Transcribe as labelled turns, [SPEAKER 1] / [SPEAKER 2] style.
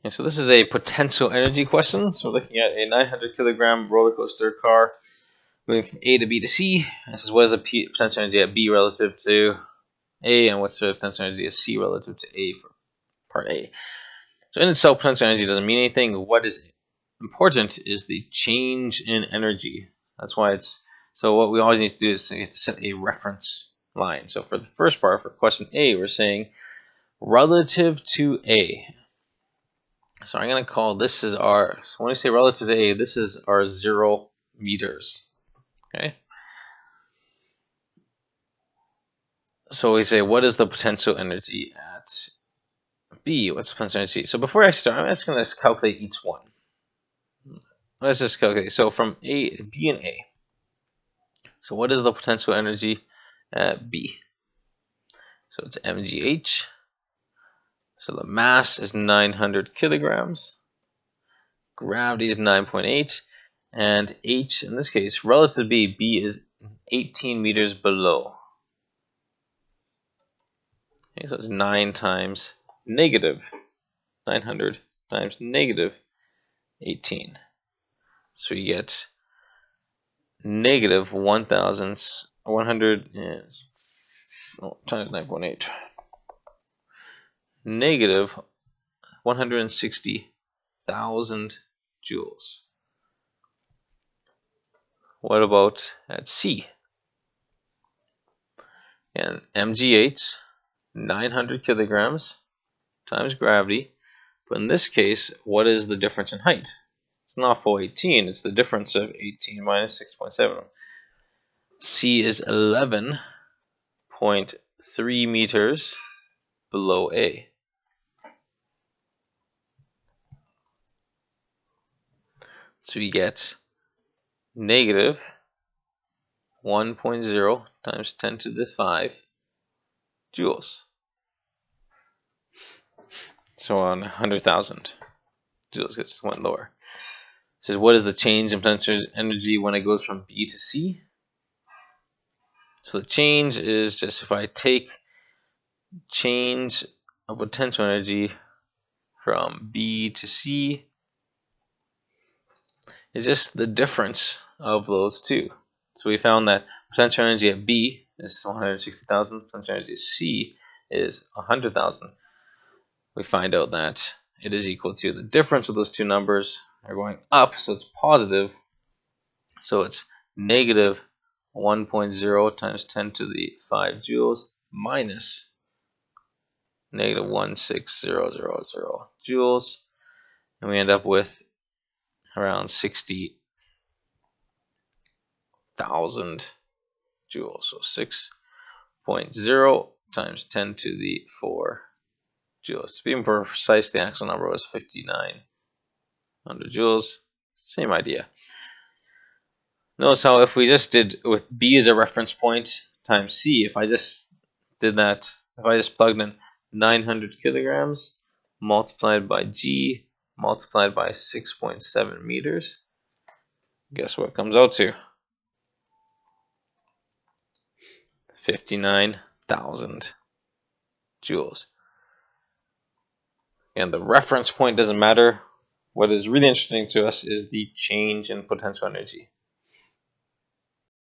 [SPEAKER 1] Okay, so this is a potential energy question. So we're looking at a 900 kilogram roller coaster car moving from A to B to C. This is what is the potential energy at B relative to A, and what's the potential energy at C relative to A for part A. So in itself, potential energy doesn't mean anything. What is important is the change in energy. That's why it's, so what we always need to do is to set a reference line. So for the first part, for question A, we're saying relative to A. So I'm going to call this is our, so when we say relative to A, this is our 0 meters. Okay. So we say, what is the potential energy at B? What's the potential energy? So before I start, I'm just going to calculate each one. Let's just calculate. So from A, B and A. So what is the potential energy at B? So it's mgh. So the mass is 900 kilograms. Gravity is 9.8. And h, in this case, relative to B, B is 18 meters below. Okay, so it's 9 times negative 900 times negative 18. So you get negative 1,100 times 9.8. Negative 160,000 joules. What about at C? And mgh, 900 kilograms times gravity. But in this case, what is the difference in height? It's not full 18, it's the difference of 18 minus 6.7. C is 11.3 meters below A. So you get negative 1.0 times 10 to the 5 joules. So on 100,000 joules gets one lower. It says, what is the change in potential energy when it goes from B to C? So the change is just if I take change of potential energy from B to C, is just the difference of those two. So we found that potential energy at B is 160,000, potential energy at C is 100,000. We find out that it is equal to the difference of those two numbers are going up, so it's positive. So it's negative 1.0 times 10 to the 5 joules minus negative 16000 joules, and we end up with around 60,000 joules. So 6.0 times 10 to the 4 joules. To be more precise, the actual number was 5,900 joules. Same idea. Notice how if we just did with B as a reference point times C, if I just did that, if I just plugged in 900 kilograms multiplied by G multiplied by 6.7 meters, guess what it comes out to? 59,000 joules. And the reference point doesn't matter. What is really interesting to us is the change in potential energy.